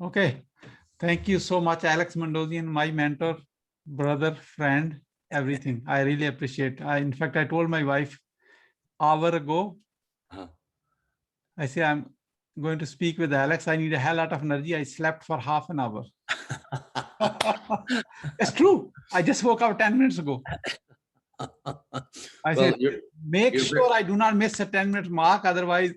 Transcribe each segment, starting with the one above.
Okay. Thank you so much, Alex Mandossian, my mentor, brother, friend, everything. I really appreciate. In fact, I told my wife hour ago, Uh-huh. I say, I'm going to speak with Alex. I need a hell lot of energy. I slept for half an hour. It's true. I just woke up 10 minutes ago. I Well, said, make you're sure I do not miss a 10-minute mark. Otherwise,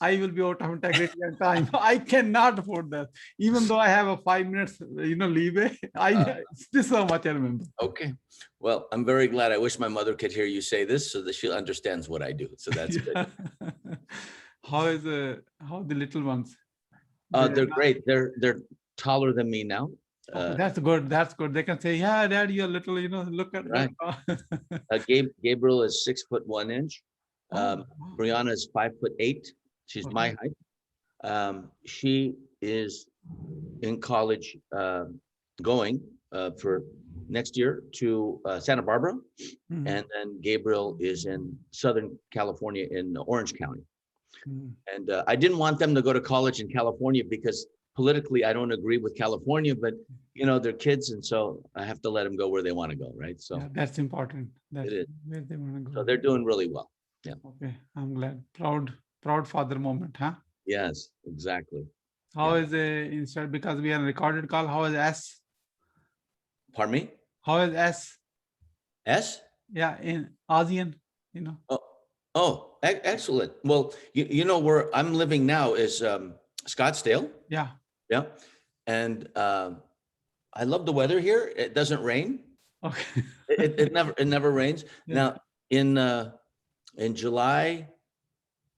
I will be out of integrity and time. I cannot afford that. Even though I have a 5 minutes, leeway, this is how much I remember. okay. Well, I'm very glad. I wish my mother could hear you say this so that she understands what I do. So that's good. How the little ones? They're great. They're taller than me now. Okay, that's good. That's good. They can say, yeah, Dad, you're little, look at Right. Gabriel is 6'1". Brianna is 5'8". She's my height. She is in college, going for next year to Santa Barbara, and then Gabriel is in Southern California in Orange County. And I didn't want them to go to college in California because politically I don't agree with California, but they're kids, and so I have to let them go where they want to go, right? So yeah, that's important. That's it is. where they want to go. So they're doing really well. Yeah. Okay, I'm glad. Proud father moment, huh? Yes, exactly. How is instead, because we are a recorded call, how is S? Pardon me? How is S? S? Yeah, in ASEAN, Oh, excellent. Well, where I'm living now is Scottsdale. Yeah. Yeah. And I love the weather here. It doesn't rain. Okay. It never rains. Yeah. Now in July,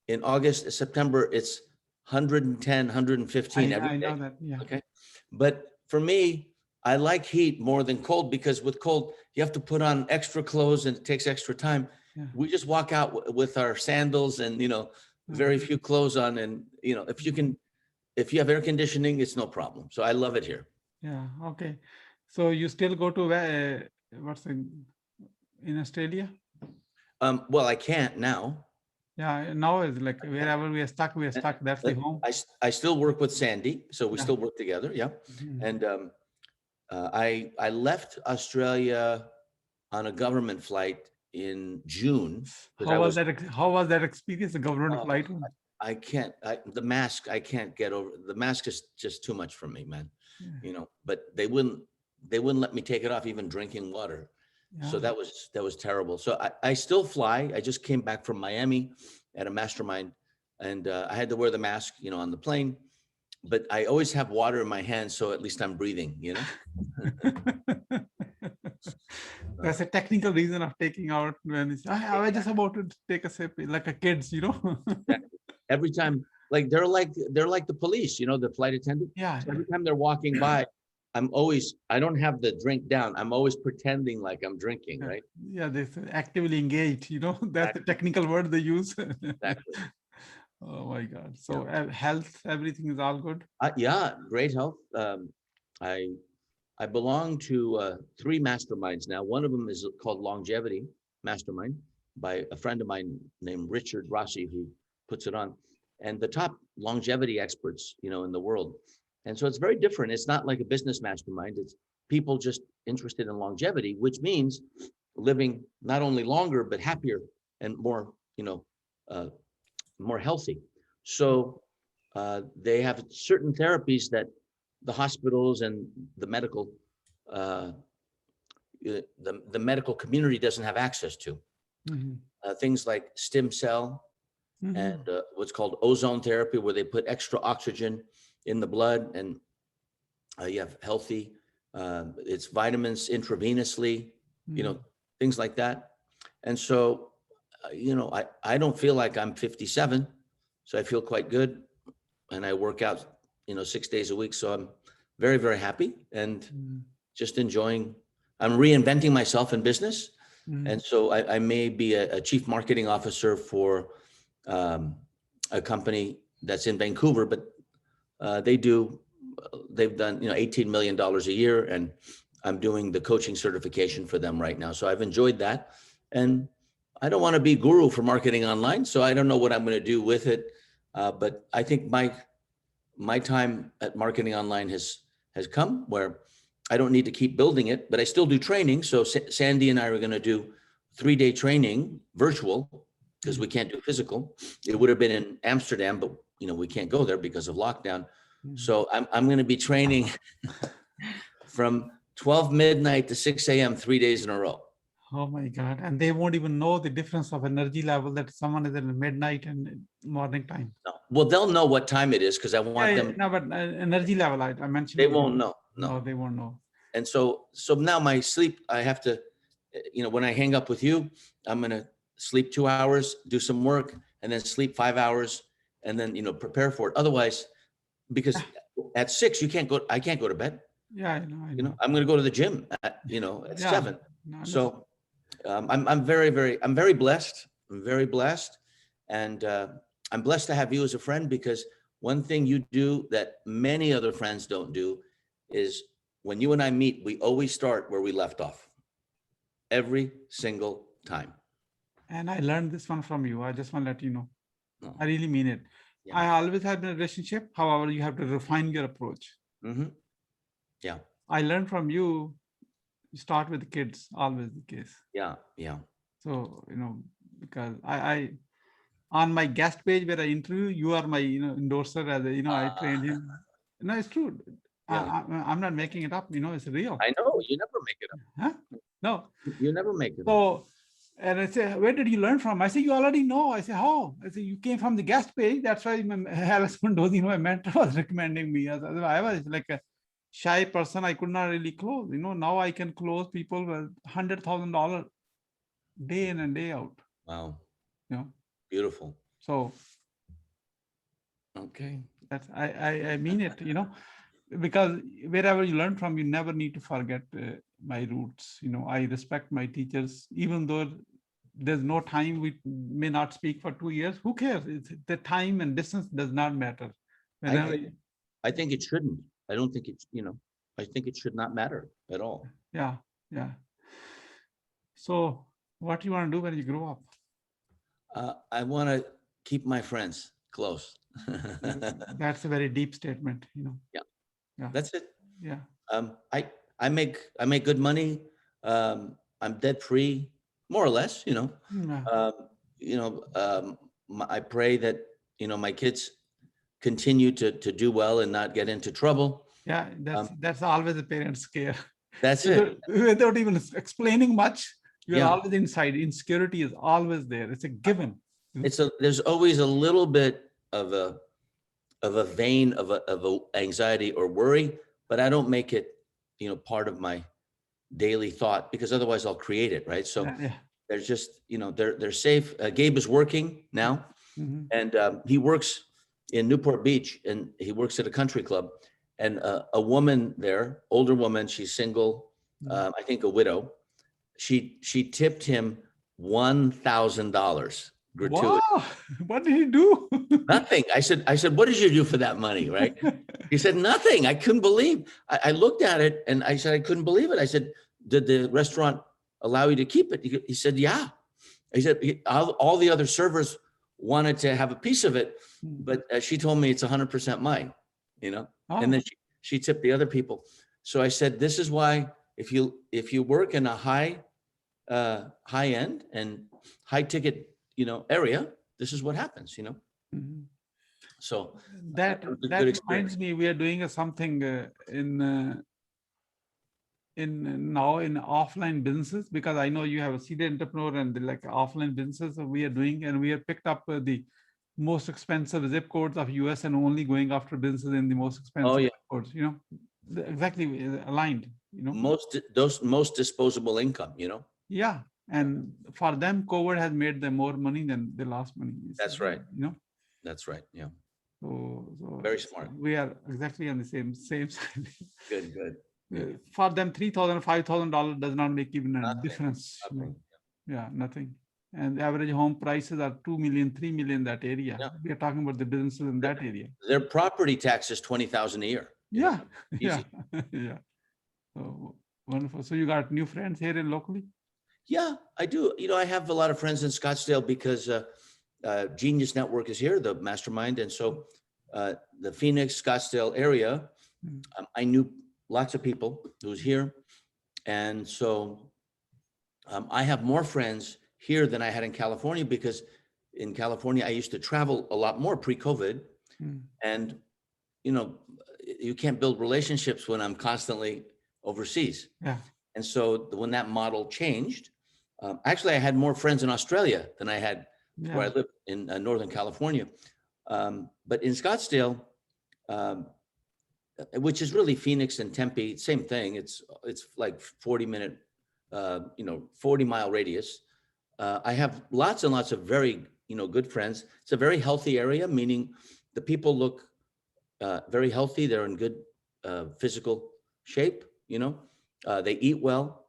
in August, September, it's 110, 115 every day. I know that. Yeah. Okay. But for me, I like heat more than cold, because with cold, you have to put on extra clothes and it takes extra time. Yeah. We just walk out with our sandals and, very few clothes on. And, if you have air conditioning, it's no problem. So I love it here. Yeah. Okay. So you still go to what's in Australia? Well, I can't now. Yeah, now it's like wherever we are stuck. That's the home. I still work with Sandy, so we still work together. Yeah. And I left Australia on a government flight in June. How was that experience? The government flight? I can't. The mask. I can't get over. The mask is just too much for me, man. Yeah. But they wouldn't let me take it off, even drinking water. Yeah. So that was terrible. So I still fly. I just came back from Miami at a mastermind, and I had to wear the mask, on the plane. But I always have water in my hands, so at least I'm breathing. That's a technical reason of taking out when it's, I was just about to take a sip, like a kids, Every time, like they're like the police, the flight attendant. Yeah. So every time they're walking by, I don't have the drink down. I'm always pretending like I'm drinking, right? Yeah, they actively engaged, that's the technical word they use. Exactly. Oh my God. So health, everything is all good? Yeah, great health. I belong to 3 masterminds now. One of them is called Longevity Mastermind by a friend of mine named Richard Rossi, who puts it on, and the top longevity experts, in the world. And so it's very different. It's not like a business mastermind. It's people just interested in longevity, which means living not only longer, but happier and more, more healthy. So they have certain therapies that the hospitals and the medical the medical community doesn't have access to. Things like stem cell and what's called ozone therapy, where they put extra oxygen in the blood, and you have healthy, it's vitamins intravenously, things like that. And so, I don't feel like I'm 57, so I feel quite good, and I work out, 6 days a week. So I'm very, very happy and just enjoying. I'm reinventing myself in business. And so I may be a chief marketing officer for a company that's in Vancouver, but they've done, $18 million a year, and I'm doing the coaching certification for them right now. So I've enjoyed that. And I don't want to be guru for marketing online, so I don't know what I'm going to do with it. But I think my time at Marketing Online has come where I don't need to keep building it, but I still do training. So Sandy and I are going to do 3-day training virtual because we can't do physical. It would have been in Amsterdam, but we can't go there because of lockdown. So I'm going to be training from 12 midnight to 6 a.m. 3 days in a row. Oh my God. And they won't even know the difference of energy level that someone is in midnight and morning time. No. Well, they'll know what time it is because I want them. No, but energy level, I mentioned. They won't know. No, they won't know. And so now my sleep, I have to, when I hang up with you, I'm going to sleep 2 hours, do some work, and then sleep 5 hours, and then, prepare for it. Otherwise, because at 6, I can't go to bed. Yeah, I know. I'm going to go to the gym at 7. No, so I'm very blessed. I'm very blessed. And I'm blessed to have you as a friend, because one thing you do that many other friends don't do is when you and I meet, we always start where we left off every single time. And I learned this one from you. I just want to let you know. No. I really mean it. Yeah. I always have been in a relationship. However, you have to refine your approach. Mm-hmm. Yeah. I learned from you, start with the kids, always the case. Yeah. Yeah. So, because I on my guest page where I interview, you are my, endorser as a, I trained him. No, it's true. Yeah. I'm not making it up, it's real. I know, you never make it up. Huh? No. You never make it up. So, and I say, where did you learn from? I say, you already know. I say, how? I say, you came from the guest page. That's why Alex Mandossian, my mentor, was recommending me. I was like a shy person. I could not really close. Now I can close people with $100,000 day in and day out. Wow. Beautiful. So, okay. That's I mean it, because wherever you learn from, you never need to forget my roots. I respect my teachers, even though there's no time, we may not speak for 2 years. Who cares? The time and distance does not matter. I think it shouldn't. I don't think it's, I think it should not matter at all. Yeah. So what do you want to do when you grow up? I want to keep my friends close. That's a very deep statement, Yeah. That's it. Yeah. I make good money. I'm debt free, more or less, I pray that, my kids continue to do well and not get into trouble. Yeah. That's always a parent's care. That's it. Without even explaining much, you're always inside. Insecurity is always there. It's a given. There's always a little bit of a vein of anxiety or worry, but I don't make it, part of my daily thought, because otherwise I'll create it. Right. So there's just, they're safe. Gabe is working now, and he works in Newport Beach, and he works at a country club, and a woman there, older woman, she's single, I think a widow. She tipped him $1,000 gratuity. Wow. What did he do? Nothing. I said, what did you do for that money? Right. He said, nothing. I couldn't believe. I looked at it and I said, I couldn't believe it. I said, did the restaurant allow you to keep it? He said, yeah. He said, all the other servers wanted to have a piece of it, but she told me it's 100% mine, and then she tipped the other people. So I said, this is why if you work in a high end and high ticket, area, this is what happens, So that reminds me, we are doing something in offline businesses, because I know you have a serial entrepreneur and like offline businesses we are doing, and we have picked up the most expensive zip codes of US and only going after businesses in the most expensive zip codes, exactly aligned, most disposable income, Yeah. And for them, COVID has made them more money than they lost money. That's right. That's right. Yeah. So very smart. We are exactly on the same side. Good. For them, $3,000, $5,000 does not make even a difference. Nothing. Yeah, nothing. And the average home prices are 2 million, 3 million, that area. Yeah. We are talking about the businesses in that area. Their property tax is $20,000 a year. Yeah. Yeah. So wonderful. So you got new friends here in locally? Yeah, I do. I have a lot of friends in Scottsdale because Genius Network is here, the mastermind. And so the Phoenix, Scottsdale area, I knew lots of people who was here. And so I have more friends here than I had in California, because in California, I used to travel a lot more pre-COVID. And, you know, you can't build relationships when I'm constantly overseas. Yeah. And so when that model changed, actually, I had more friends in Australia than I had where I lived in Northern California. But in Scottsdale, which is really Phoenix and Tempe, same thing. It's like 40-minute, 40-mile radius. I have lots and lots of very, good friends. It's a very healthy area, meaning the people look very healthy. They're in good physical shape, they eat well.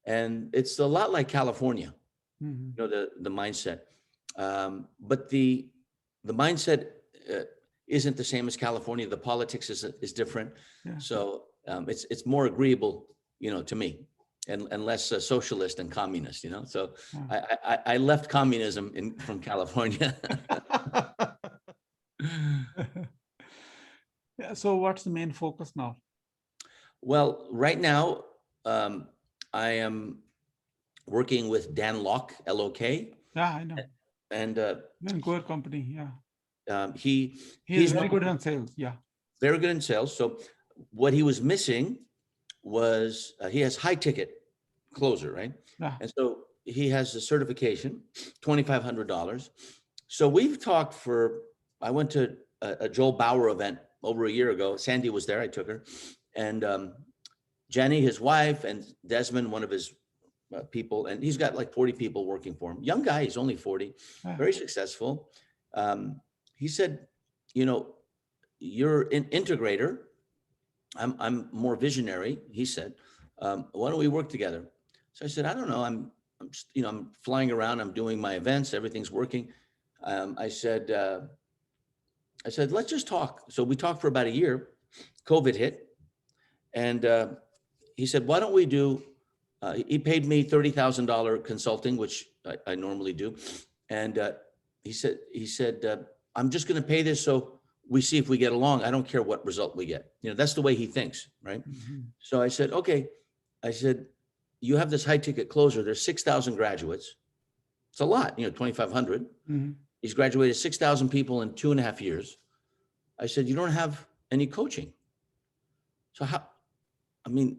And it's a lot like California, the mindset. But the mindset isn't the same as California. The politics is different. Yeah. So it's more agreeable, to me, and less socialist and communist, So I left communism from California. Yeah. So what's the main focus now? Well, right now, I am working with Dan Locke, L.E.G. Yeah, I know. And Vancouver company. Yeah. He's very good on sales. Yeah. Very good in sales. So what he was missing was he has high ticket closer, right? Yeah. And so he has a certification, $2,500. So we've talked I went to a Joel Bauer event over a year ago. Sandy was there. I took her. And Jenny, his wife, and Desmond, one of his people, and he's got like 40 people working for him. Young guy, he's only 40, very successful. He said, you're an integrator. I'm more visionary. He said, why don't we work together? So I said, I don't know. I'm flying around. I'm doing my events. Everything's working. I said, let's just talk. So we talked for about a year. COVID hit. And he said, why don't we do, he paid me $30,000 consulting, which I normally do. And he said, I'm just going to pay this so we see if we get along. I don't care what result we get. That's the way he thinks, right? So I said, okay. I said, you have this high ticket closer. There's 6,000 graduates. It's a lot, 2,500. He's graduated 6,000 people in 2.5 years. I said, you don't have any coaching. So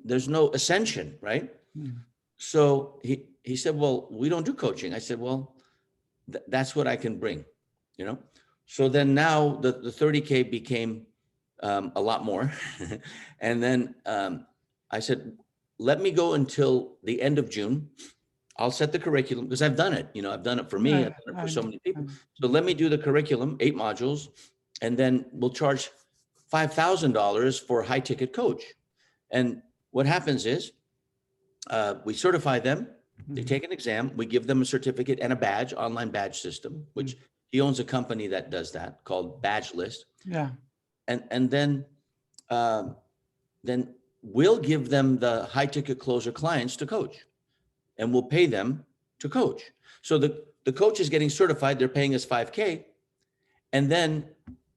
there's no ascension, right? So he said, well, we don't do coaching. I said, well, that's what I can bring, So then now the 30K became a lot more. And then I said, let me go until the end of June. I'll set the curriculum because I've done it. I've done it for me. I've done it for so many people. So let me do the curriculum, 8 modules, and then we'll charge $5,000 for a high ticket coach. And what happens is we certify them. They take an exam. We give them a certificate and a badge, online badge system, which he owns a company that does that called Badge List. Yeah. And then we'll give them the high ticket closer clients to coach, and we'll pay them to coach. So the coach is getting certified. They're paying us $5K. And then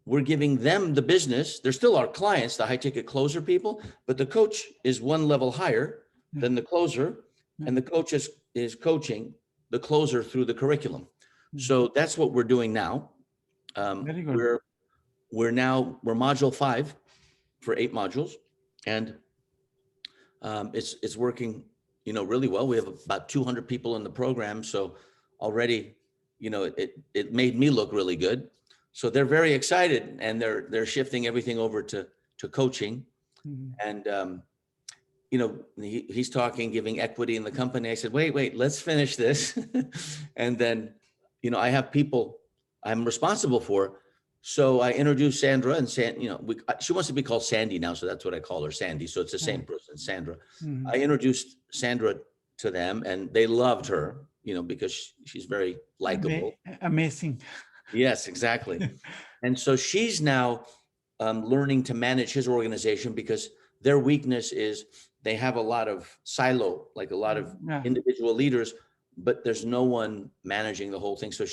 we're giving them the business. They're still our clients, the high ticket closer people, but the coach is one level higher than the closer. And the coach is coaching the closer through the curriculum. So that's what we're doing now. Very good. We're module 5 for 8 modules, and it's working, really well. We have about 200 people in the program. So already, it made me look really good. So they're very excited, and they're shifting everything over to coaching. And, he's talking, giving equity in the company. I said, wait, let's finish this. And then, I have people I'm responsible for. So I introduced Sandra, and she wants to be called Sandy now. So that's what I call her, Sandy. So it's the same person, Sandra. I introduced Sandra to them, and they loved her, because she's very likable. Amazing. Yes, exactly. And so she's now learning to manage his organization, because their weakness is they have a lot of silo, like a lot of individual leaders, but there's no one managing the whole thing. So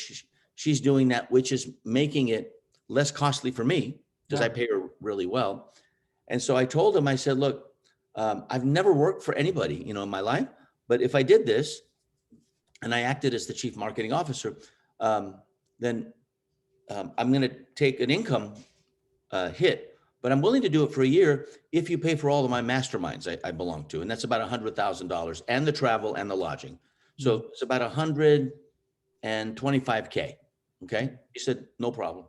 she's doing that, which is making it less costly for me, because I pay her really well. And so I told him, I said, look, I've never worked for anybody, you know, in my life, but if I did this and I acted as the chief marketing officer, then I'm going to take an income hit, but I'm willing to do it for a year if you pay for all of my masterminds I belong to. And that's about $100,000 and the travel and the lodging. So it's about 125K. Okay. He said, no problem.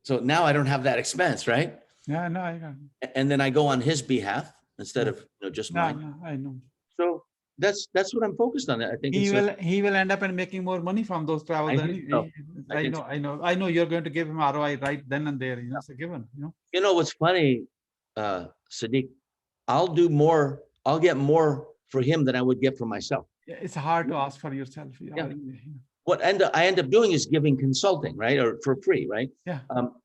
So now I don't have that expense, right? Yeah, no, I got And then I go on his behalf instead of just mine. No, I know. So that's what I'm focused on. I think He will end up and making more money from those travels. I know you're going to give him ROI right then and there. You know, it's a given. You know what's funny, Siddique? I'll get more for him than I would get for myself. It's hard to ask for yourself. Yeah. What I end up doing is giving consulting, right? Or for free, right? Yeah.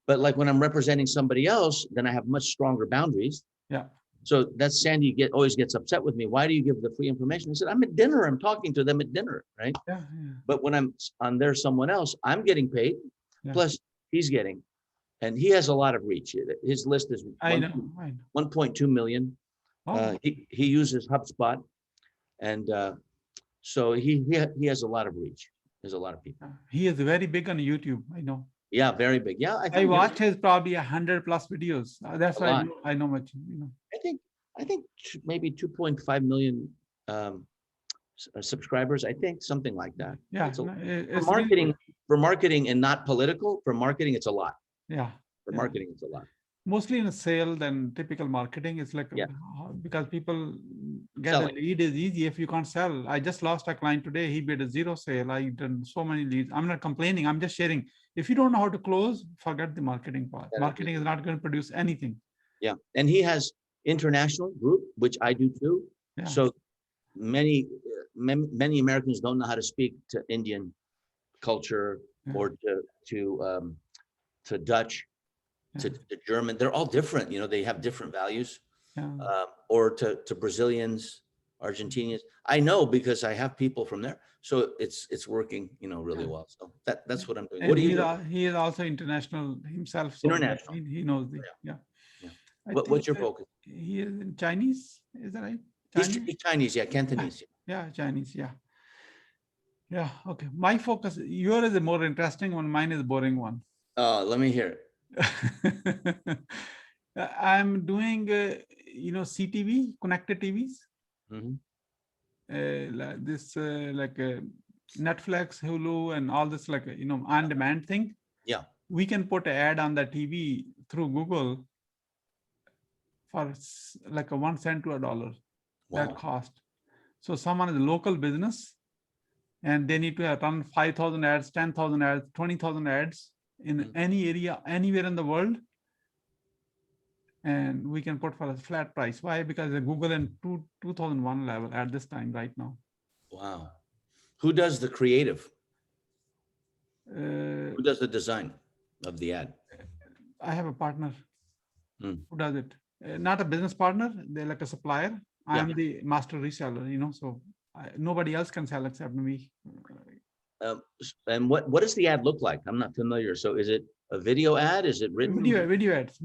But like when I'm representing somebody else, then I have much stronger boundaries. Yeah. So that's Sandy always gets upset with me. Why do you give the free information? I said, I'm at dinner. I'm talking to them at dinner, right? Yeah. But when I'm on there someone else, I'm getting paid. Yeah. Plus he's getting, and he has a lot of reach. His list is 1.2 million. Oh. He uses HubSpot, and so he has a lot of reach. There's a lot of people. He is very big on YouTube. I know. Yeah, very big. Yeah, I watched his probably 100+ videos. That's why I know much. I think maybe 2.5 million subscribers. I think something like that. Yeah, for marketing, really for marketing and not political. For marketing, it's a lot. Yeah. For marketing, it's a lot. Mostly in a sale than typical marketing. It's like because people get a lead is easy if you can't sell. I just lost a client today. He made a 0 sale. I done so many leads. I'm not complaining. I'm just sharing. If you don't know how to close, forget the marketing part. Marketing is not going to produce anything. Yeah. And he has international group, which I do too. Yeah. So many Americans don't know how to speak to Indian culture or to Dutch. To German, they're all different. You know, they have different values. Or to Brazilians, Argentinians. I know because I have people from there, so it's working, you know, really well. So that's what I'm doing. What do you do? He is also international himself. So international. He knows the What's your focus? He is in Chinese. Is that right? He's Chinese, yeah, Cantonese. Yeah, Chinese, yeah. Yeah. Okay. My focus. Yours is a more interesting one. Mine is a boring one. Let me hear it. I'm doing, CTV, connected TVs. Like Netflix, Hulu, and all this, like, on-demand thing. Yeah. We can put an ad on the TV through Google for like a 1 cent to $1. That cost. So someone is a local business and they need to run 5,000 ads, 10,000 ads, 20,000 ads in any area, anywhere in the world. And we can put for a flat price. Why? Because the Google in 2001 level at this time right now. Wow. Who does the creative? Who does the design of the ad? I have a partner who does it. Not a business partner. They're like a supplier. I'm the master reseller, so nobody else can sell except me. And what does the ad look like? I'm not familiar. So is it a video ad? Is it written? Video ads.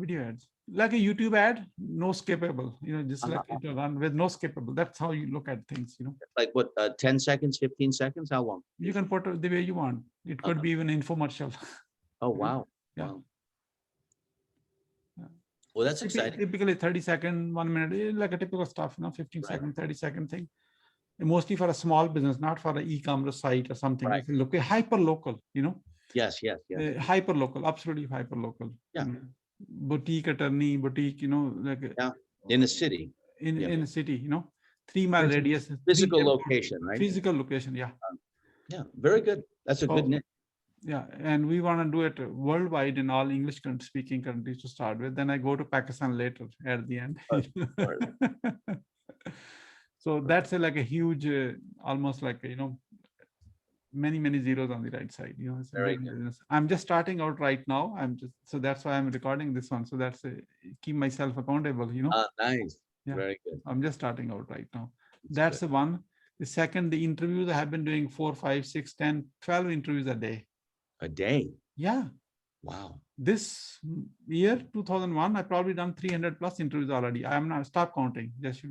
Like a YouTube ad, no skippable, just like it run with no skippable. That's how you look at things, Like what, 10 seconds, 15 seconds? How long? You can put it the way you want. It could be even infomercial. Oh, wow. Yeah. Wow. Well, that's exciting. Typically 30 seconds, 1 minute, like a typical stuff, 15 second, 30-second thing. And mostly for a small business, not for an e-commerce site or something. Right. Look, hyper local, Yes. Hyper local, absolutely hyper local. Yeah. Boutique attorney, boutique, like in a city. In a city, 3 mile radius. Physical location, right? Physical location, yeah. Yeah, very good. That's a good niche. Yeah, and we want to do it worldwide in all English speaking countries to start with. Then I go to Pakistan later at the end. So that's like a huge, almost like, many zeros on the right side. It's a big business. I'm just starting out right now. So that's why I'm recording this one. So that's keep myself accountable. Nice. Yeah. Very good. I'm just starting out right now. That's the one. The second, the interviews, I have been doing 4, 5, 6, 10, 12 interviews a day. A day? Yeah. Wow. This year, 2001, I probably done 300 plus interviews already. I am not, stop counting, just,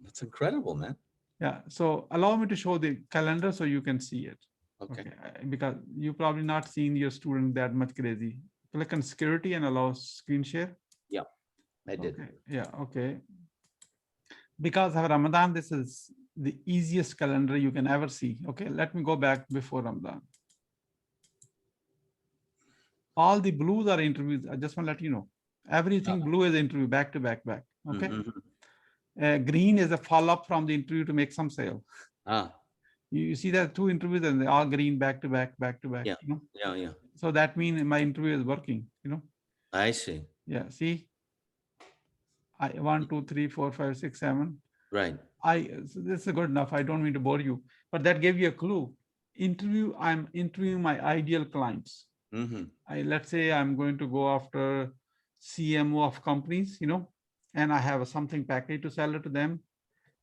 That's incredible, man. Yeah. So allow me to show the calendar so you can see it. Okay. Because you probably not seen your student that much crazy. Click on security and allow screen share. Yeah, I did. Okay. Yeah. Okay. Because of Ramadan, this is the easiest calendar you can ever see. Okay. Let me go back before Ramadan. All the blues are interviews. I just want to let you know. Everything blue is interview back to back. Okay. Mm-hmm. Green is a follow up from the interview to make some sale. Ah. You see that 2 interviews and they all green back to back. Yeah. Yeah. So that means my interview is working, I see. Yeah. See, 1, 2, 3, 4, 5, 6, 7. Right. So this is good enough. I don't mean to bore you, but that gave you a clue. I'm interviewing my ideal clients. Mm-hmm. Let's say I'm going to go after CMO of companies, and I have something package to sell it to them.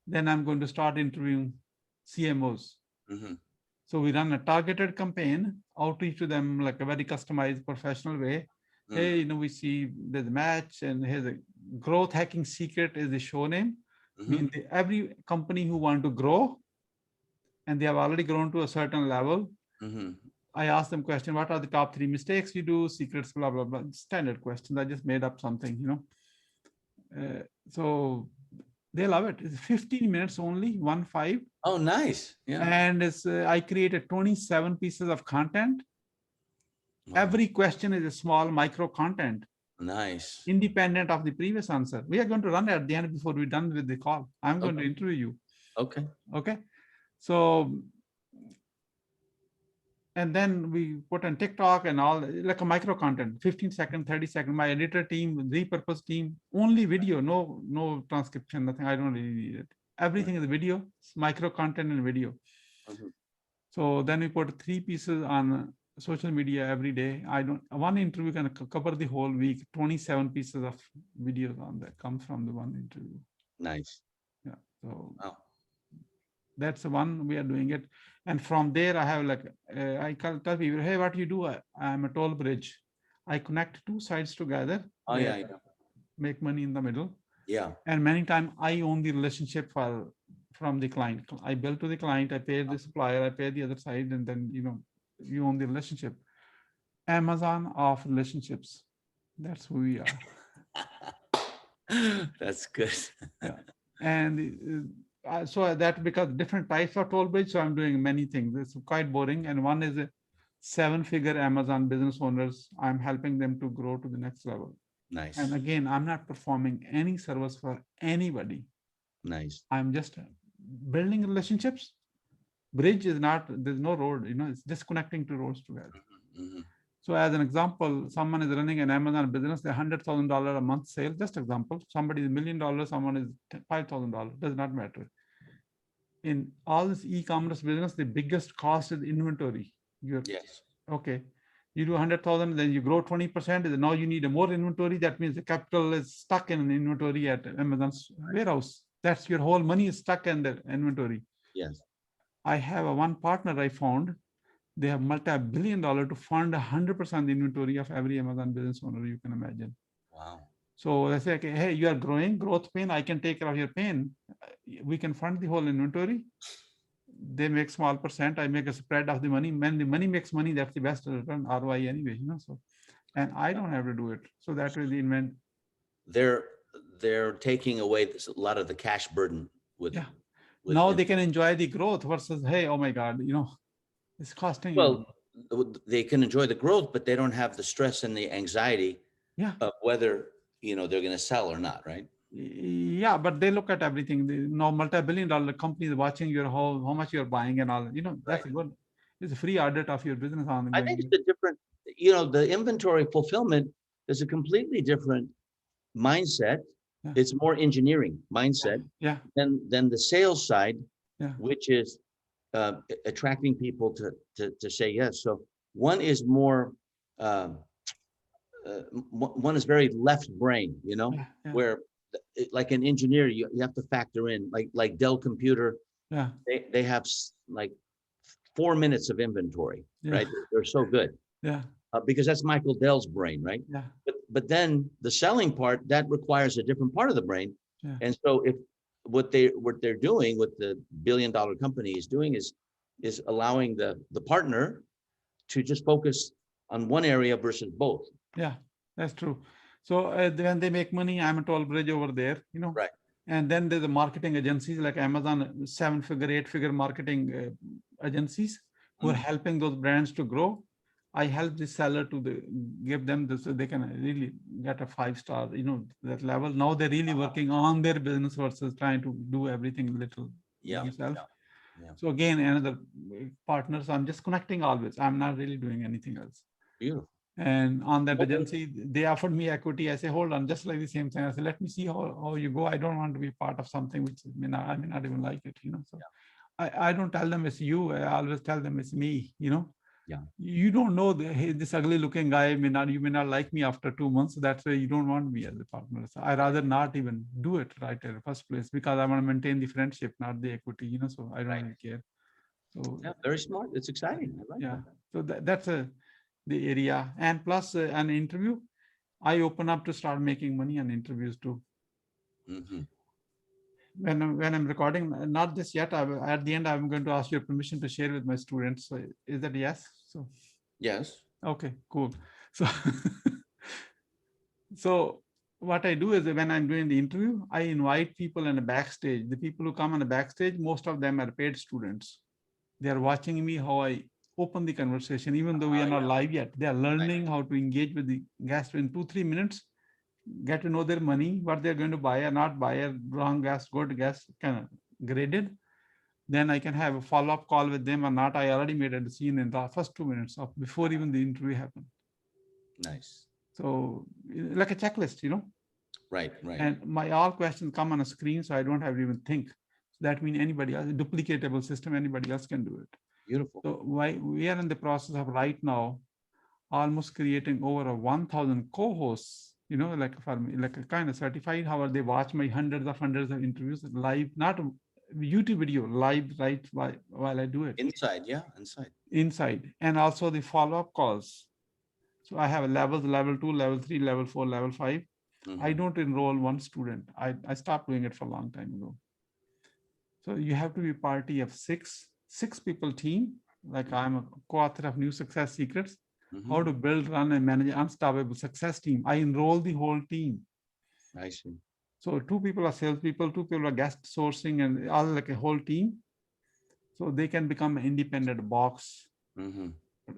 Then I'm going to start interviewing CMOs. Mm-hmm. So we run a targeted campaign, outreach to them like a very customized professional way. Mm-hmm. Hey, we see there's a match and here's a growth hacking secret is the show name. Mm-hmm. Mean every company who want to grow and they have already grown to a certain level. Mm-hmm. I asked them question, what are the top 3 mistakes you do, secrets, blah, blah, blah, standard questions. I just made up something, so they love it. It's 15 minutes only, 1-5. Oh, nice. Yeah. And I created 27 pieces of content. Wow. Every question is a small micro content. Nice. Independent of the previous answer. We are going to run at the end before we're done with the call. I'm going to interview you. Okay. Okay. So, and then we put on TikTok and all like a micro content, 15 seconds, 30 seconds. My editor team, repurpose team, only video, no transcription, nothing. I don't really need it. Everything is video, micro content and video. Mm-hmm. So then we put 3 pieces on social media every day. One interview can cover the whole week, 27 pieces of videos on that comes from the one interview. Nice. Yeah. So wow. That's the one we are doing it. And from there, I have I tell people, hey, what do you do? I'm a toll bridge. I connect 2 sides together. Oh, yeah. Make money in the middle. Yeah. And many times I own the relationship from the client. I bill to the client, I pay the supplier, I pay the other side, and then, you own the relationship. Amazon of relationships. That's who we are. That's good. Yeah. And so that because different types of toll bridge, so I'm doing many things. It's quite boring. And one is a 7-figure Amazon business owners. I'm helping them to grow to the next level. Nice. And again, I'm not performing any service for anybody. Nice. I'm just building relationships. Bridge is not, there's no road, it's just connecting 2 roads together. Mm-hmm. So as an example, someone is running an Amazon business, they're $100,000 a month sale, just example. Somebody is $1 million, someone is $5,000, does not matter. In all this e-commerce business, the biggest cost is inventory. Yes. Okay. You do 100,000, then you grow 20%. Now you need a more inventory. That means the capital is stuck in an inventory at Amazon's warehouse. That's your whole money is stuck in the inventory. Yes. I have one partner I found. They have multi-billion-dollar to fund 100% inventory of every Amazon business owner you can imagine. Wow. So they say, okay, hey, you are growing, growth pain. I can take care of your pain. We can fund the whole inventory. They make small percent. I make a spread of the money. When the money makes money, that's the best return ROI anyway. So, and I don't have to do it. So that way, the invent. They're taking away a lot of the cash burden with. Yeah. Now they can enjoy the growth versus, hey, oh my God, it's costing you. Well, they can enjoy the growth, but they don't have the stress and the anxiety of whether, they're going to sell or not, right? Yeah, but they look at everything. Multi-billion-dollar companies watching your how much you're buying and all. That's good. It's a free audit of your business on. I think it's a different, the inventory fulfillment is a completely different mindset. Yeah. It's more engineering mindset. Yeah. Than the sales side, which is attracting people to say yes. So one is more, one is very left brain, where like an engineer, you have to factor in like Dell Computer. Yeah. They have like 4 minutes of inventory, right? They're so good. Yeah. because that's Michael Dell's brain, right? Yeah. But then the selling part, that requires a different part of the brain. Yeah. And so if what they're doing, what the billion-dollar company is doing is allowing the partner to just focus on one area versus both. Yeah, that's true. So when they make money, I'm a toll bridge over there, you know. Right. And then there's the marketing agencies like Amazon, 7-figure, 8-figure marketing agencies who are helping those brands to grow. I help the seller to give them this so they can really get a 5-star, you know, that level. Now they're really working on their business versus trying to do everything little yourself. Yeah. So again, another partner. So I'm just connecting always. I'm not really doing anything else. Beautiful. And on that Okay. agency, they offered me equity. I say, hold on, just like the same thing. I said, let me see how you go. I don't want to be part of something which I may not even like it, you know. So I don't tell them it's you. I always tell them it's me, you know. Yeah. You don't know hey, this ugly looking guy you may not like me after 2 months. So that's why you don't want me as a partner. So I rather not even do it right in the first place because I want to maintain the friendship, not the equity, you know. So I don't really care. So yeah, very smart. It's exciting. I like yeah. that. So that's the area. And plus an interview, I open up to start making money on interviews too. Mm-hmm. When I'm recording, not this yet. At the end, I'm going to ask your permission to share with my students. So is that yes? So Yes. okay, cool. So so what I do is when I'm doing the interview, I invite people in the backstage. The people who come on the backstage, most of them are paid students. They are watching me how I open the conversation, even though we are not live yet. They are learning how to engage with the guest in 2-3 minutes, get to know their money, what they're going to buy or not buy, a wrong guest, good guest, kind of graded. Then I can have a follow-up call with them or not. I already made a decision in the first 2 minutes of before even the interview happened. Nice. So like a checklist, you know. Right. And my all questions come on a screen, so I don't have to even think. So that means anybody else, a duplicatable system, anybody else can do it. Beautiful. So we are in the process of right now almost creating over 1,000 co-hosts, you know, like for me, like a kind of certified, how they watch my hundreds of interviews live, not YouTube video, live, right, while I do it. Inside. And also the follow-up calls. So I have levels, level 2, level 3, level 4, level 5. Mm-hmm. I don't enroll one student. I stopped doing it for a long time ago. So you have to be party of six people team. Like I'm a co-author of New Success Secrets, how to build, run, and manage unstoppable success team. I enroll the whole team. I see. So 2 people are salespeople, 2 people are guest sourcing, and all like a whole team. So they can become an independent box.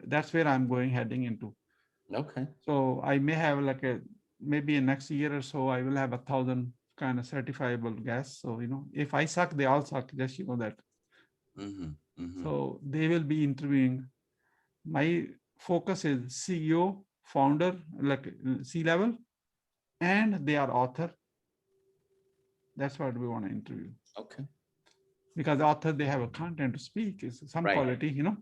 That's where I'm heading into. Okay. So I may have like maybe in next year or so, I will have 1,000 kind of certifiable guests. So, you know, if I suck, they all suck. Just, you know that. So they will be interviewing. My focus is CEO, founder, like C-level, and they are author. That's what we want to interview. Okay. Because the author, they have a content to speak, is some quality, you know.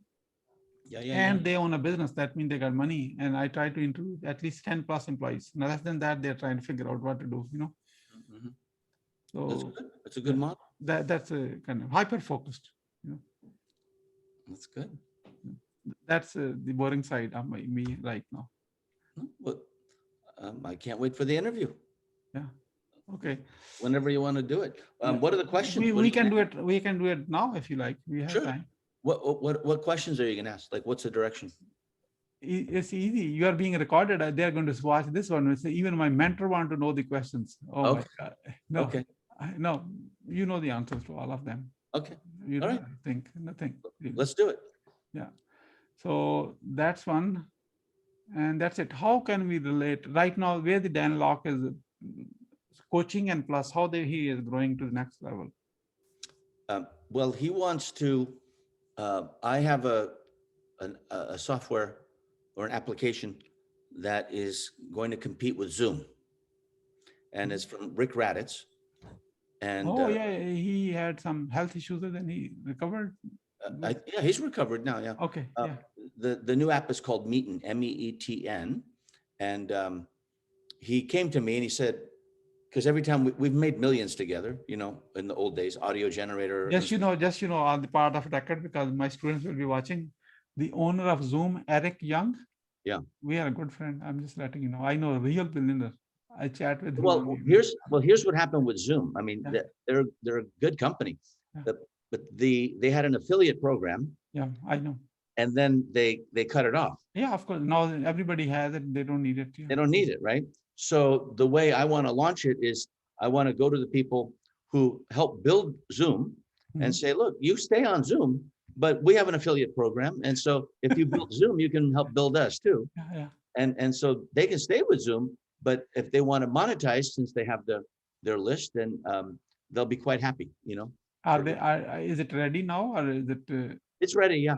And they own a business. That means they got money. And I try to interview at least 10 plus employees. Now, less than that, they're trying to figure out what to do, you know. So that's good. That's a good model. That's a kind of hyper-focused, you know. That's good. That's the boring side of me right now. Well, I can't wait for the interview. Yeah. Okay. Whenever you want to do it. What are the questions? We can do it. We can do it now if you like. We have time. What questions are you going to ask? Like, what's the direction? It's easy. You are being recorded. They're going to watch this one. Even my mentor want to know the questions. Oh my God. No. Okay. No, you know the answers to all of them. Okay. You don't think nothing. Really. Let's do it. Yeah. So that's one. And that's it. How can we relate right now where the Dan Locke is coaching and plus how he is growing to the next level? Well, he wants to, I have a software or an application that is going to compete with Zoom. And it's from Rick Raditz. And he had some health issues and then he recovered. Yeah, he's recovered now. Yeah. Okay. The new app is called Meeten, MEETN. And he came to me and he said, because every time we've made millions together, you know, in the old days, audio generator. Just, you know, on the part of record, because my students will be watching, the owner of Zoom, Eric Young, Yeah. We are a good friend. I'm just letting you know. I know a real billionaire. I chat with him. Well, here's what happened with Zoom. I mean, they're a good company, Yeah. but they had an affiliate program. Yeah, I know. And then they cut it off. Yeah, of course. Now everybody has it. They don't need it. Yeah. They don't need it, right? So the way I want to launch it is I want to go to the people who help build Zoom and say, look, you stay on Zoom, but we have an affiliate program. And so if you build Zoom, you can help build us too. Yeah. And so they can stay with Zoom, but if they want to monetize, since they have their list, then they'll be quite happy, you know. Is it ready now, or is it? It's ready, yeah.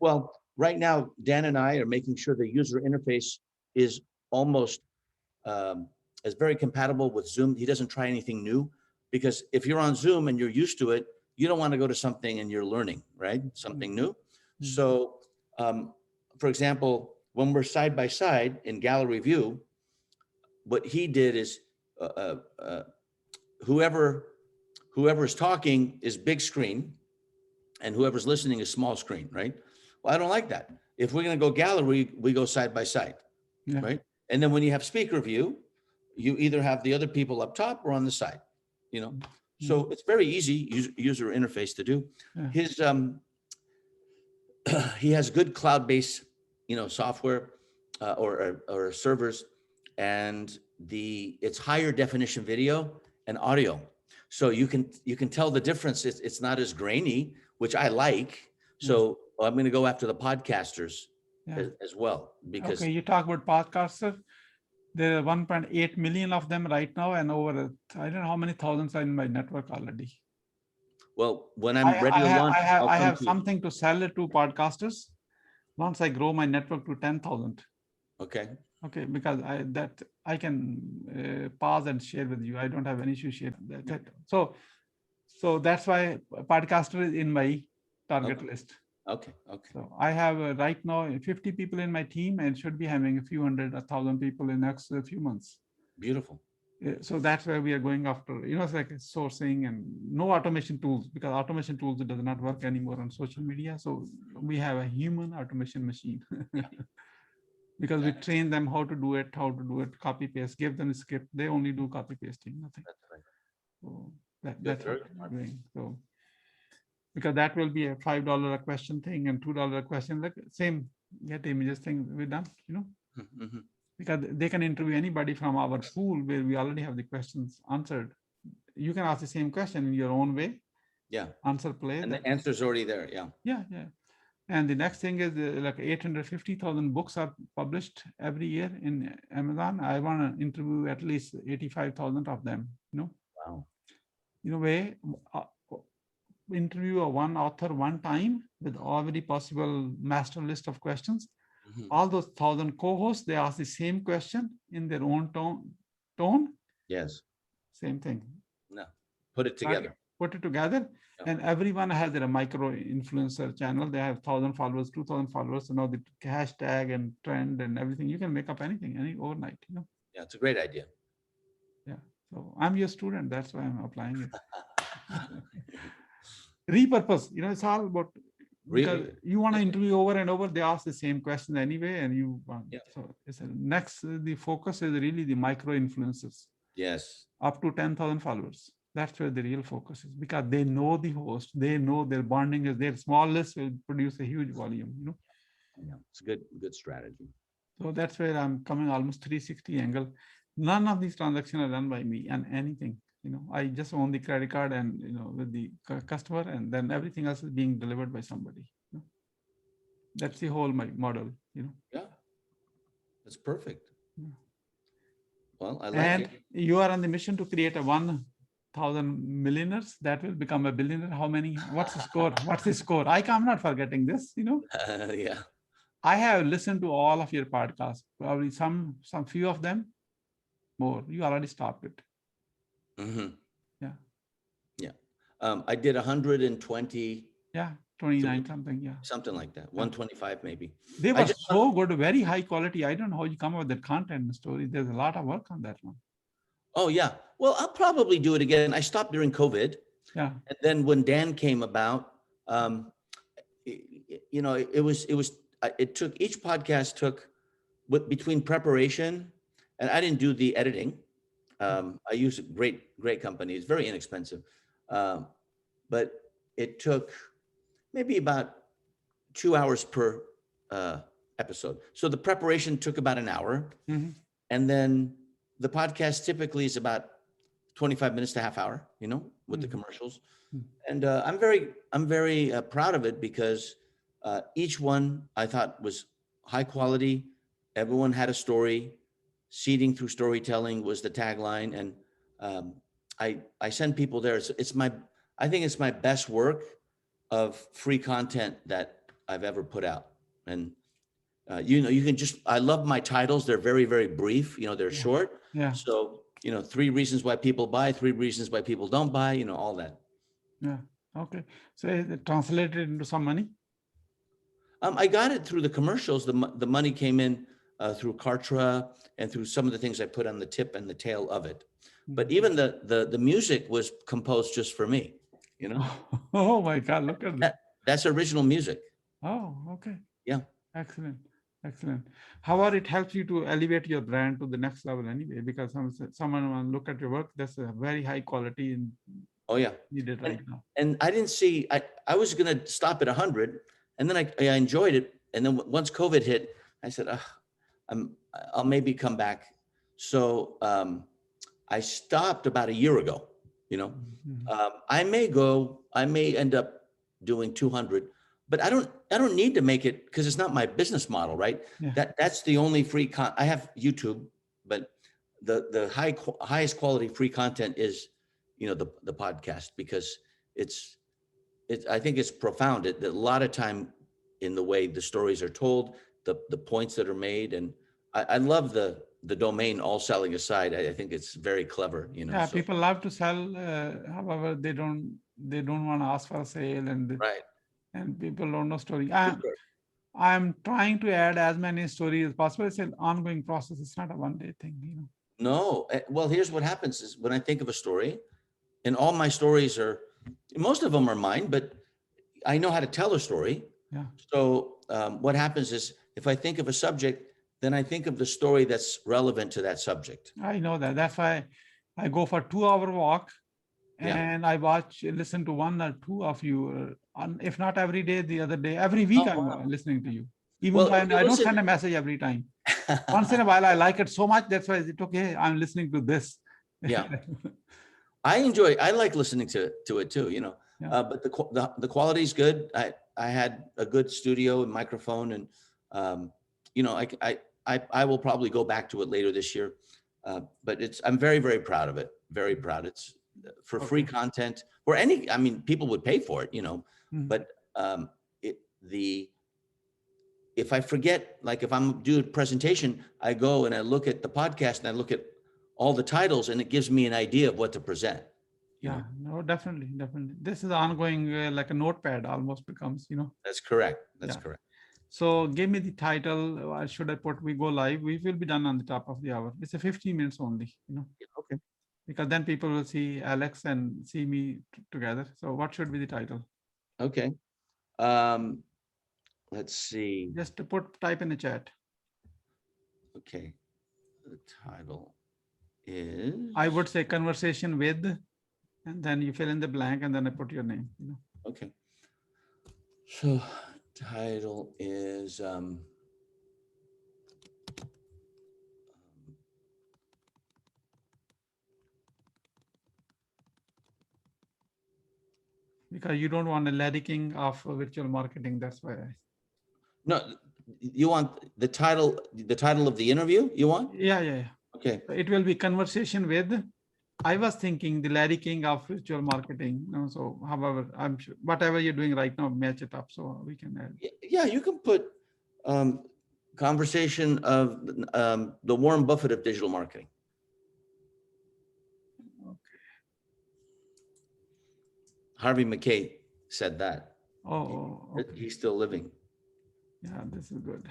Well, right now, Dan and I are making sure the user interface is almost is very compatible with Zoom. He doesn't try anything new, because if you're on Zoom and you're used to it, you don't want to go to something and you're learning, right? Something new. So, for example, when we're side by side in gallery view, what he did is whoever's talking is big screen and whoever's listening is small screen, right? Well, I don't like that. If we're going to go gallery, we go side by side, right? And then when you have speaker view, you either have the other people up top or on the side, you know? So it's very easy user interface to do. His he has good cloud-based, you know, software or servers, and it's higher definition video and audio. So you can tell the difference. It's not as grainy, which I like. So I'm going to go after the podcasters as well, because you talk about podcasters. There are 1.8 million of them right now, and over I don't know how many thousands are in my network already. Well, when I'm ready to launch, I have something to sell it to podcasters once I grow my network to 10,000. Okay, because I can pause and share with you. I don't have any issue sharing that. So that's why podcaster is in my target list. Okay. So I have right now 50 people in my team, and should be having a few hundred, 1,000 people in the next few months. Beautiful. So that's where we are going after. You know, it's like sourcing and no automation tools, because automation tools does not work anymore on social media. So we have a human automation machine. Because we train them how to do it, copy paste, give them a script. They only do copy pasting, nothing. That's right. So that's what we're doing. So because that will be a $5 a question thing and $2 a question, like same get images thing we're done, you know. Because they can interview anybody from our pool where we already have the questions answered. You can ask the same question in your own way. Yeah. Answer play. And the answer's already there. Yeah. Yeah. And the next thing is like 850,000 books are published every year in Amazon. I want to interview at least 85,000 of them, you know. Wow. In a way, interview one author one time with already possible master list of questions. All those 1,000 co-hosts, they ask the same question in their own tone. Yes. Same thing. No. Put it together. And everyone has their micro influencer channel. They have 1,000 followers, 2,000 followers. So now the hashtag and trend and everything, you can make up anything overnight, you know. Yeah, it's a great idea. Yeah. So I'm your student. That's why I'm applying it. Repurpose, you know, it's all about, because you want to interview over and over, they ask the same question anyway, and you want. So it's the focus is really the micro influencers. Yes. Up to 10,000 followers. That's where the real focus is, because they know the host, they know their bonding is their small list will produce a huge volume, you know. Yeah, it's a good strategy. So that's where I'm coming almost 360 angle. None of these transactions are done by me and anything, you know. I just own the credit card and, you know, with the customer, and then everything else is being delivered by somebody. You know? That's the whole my model, you know. Yeah, that's perfect. Yeah. Well, I like it. You are on the mission to create a 1,000 millionaires that will become a billionaire. How many? What's the score? What's the score? I'm not forgetting this, you know. Yeah. I have listened to all of your podcasts, probably some few of them more. You already stopped it. Yeah. I did 120. Yeah, 29 something. Yeah, something like that. 125 maybe. They were so good, very high quality. I don't know how you come up with the content and story. There's a lot of work on that one. Oh yeah. Well, I'll probably do it again. I stopped during COVID. Yeah. And then when Dan came about, you know, it took each podcast took between preparation, and I didn't do the editing. I use a great company. It's very inexpensive. But it took maybe about 2 hours per episode. So the preparation took about an hour. Mhm. And then the podcast typically is about 25 minutes to half hour, with the commercials. And I'm very proud of it because each one I thought was high quality. Everyone had a story. Seeding through storytelling was the tagline. And I send people there. I think it's my best work of free content that I've ever put out. And you can I love my titles. They're very, very brief. They're short. Yeah. So, 3 reasons why people buy, 3 reasons why people don't buy, all that. Yeah. Okay. So is it translated into some money? I got it through the commercials. The money came in through Kartra and through some of the things I put on the tip and the tail of it. But even the music was composed just for me, Oh my God, look at that. That's original music. Oh, okay. Yeah. Excellent. Excellent. However, it helps you to elevate your brand to the next level anyway, because someone will look at your work, that's a very high quality and Oh yeah. needed right now. And I didn't see, I was going to stop at 100 and then I enjoyed it. And then once COVID hit, I said, I'll maybe come back. So I stopped about a year ago, I may end up doing 200, but I don't need to make it because it's not my business model, right? Yeah. That's the only free I have YouTube, but the highest quality free content is, the podcast, because I think it's profound. A lot of time in the way the stories are told, the points that are made. And I love the domain, all selling aside. I think it's very clever, Yeah, so. people love to sell. However, they don't want to ask for a sale, Right. and people don't know story. I'm trying to add as many stories as possible. It's an ongoing process. It's not a one-day thing, No. Well, here's what happens is when I think of a story, and all my stories most of them are mine, but I know how to tell a story. Yeah. So what happens is if I think of a subject, then I think of the story that's relevant to that subject. I know that. That's why I go for 2-hour walk Yeah. and I listen to 1 or 2 of you, if not every day, the other day, every week Oh, I'm wow. listening to you. Even Well, though if you I don't listen- send a message every time. Once in a while, I like it so much. That's why it's okay. I'm listening to this. Yeah. I like listening to it too, Yeah. but the quality is good. I had a good studio and microphone, and I will probably go back to it later this year. But I'm very, very proud of it. Very proud. It's for free content or people would pay for it, but if I forget, like if I'm doing a presentation, I go and I look at the podcast and I look at all the titles and it gives me an idea of what to present. Yeah, no, definitely. This is ongoing, like a notepad almost becomes, That's correct. That's Yeah. correct. So give me the title. Should I put, we go live? We will be done on the top of the hour. It's a 15 minutes only, Okay. because then people will see Alex and see me together. So what should be the title? Okay. Let's see. Just to type in the chat. Okay. The title is. I would say conversation with, and then you fill in the blank, and then I put your name. Okay. So title is because you don't want a leading of virtual marketing. That's why. no. You want the title of the interview? You want? Yeah. Okay. It will be conversation with. I was thinking the Larry King of virtual marketing. So, however, I'm sure whatever you're doing right now, match it up so we can add. Yeah, you can put conversation of the Warren Buffett of digital marketing. Okay. Harvey McKay said that. Oh, okay. He's still living. Yeah, this is good.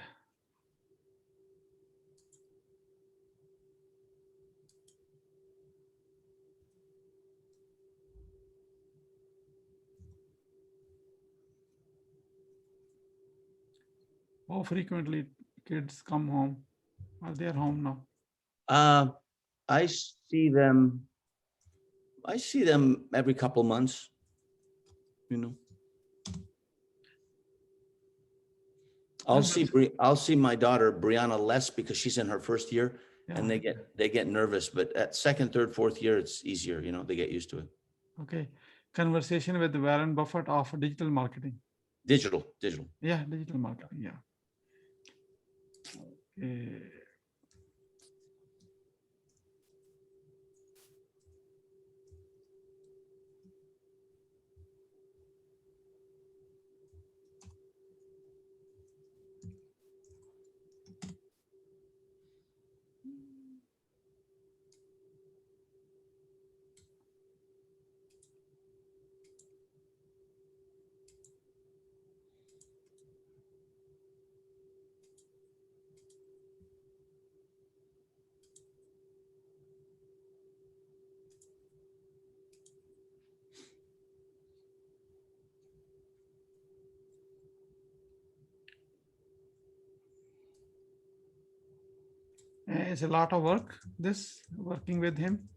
How frequently kids come home? Are they at home now? I see them every couple months, you know. I'll see my daughter Brianna less because she's in her first year, and Yeah. they get nervous, but at second, third, fourth year, it's easier, you know, they get used to it. Okay. Conversation with Warren Buffett of digital marketing. Digital. Yeah, digital marketing. Yeah. Okay. It's a lot of work, this working with him.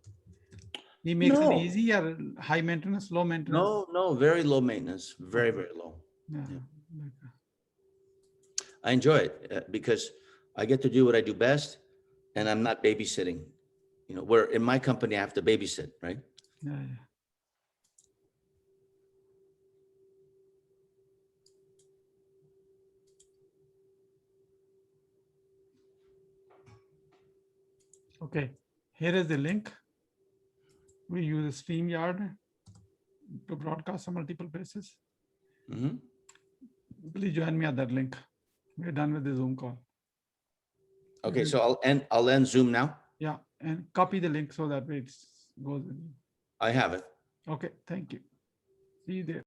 He makes it No, easy or high maintenance, low maintenance? no, very low maintenance, very low. Yeah. I enjoy it because I get to do what I do best, and I'm not babysitting. You know, where in my company I have to babysit, right? Yeah. Okay. Here is the link. We use StreamYard to broadcast on multiple places. Mm-hmm. Please join me at that link. We're done with the Zoom call. Okay, so I'll end Zoom now. Yeah, and copy the link so that way it goes with you. I have it. Okay, thank you. See you there.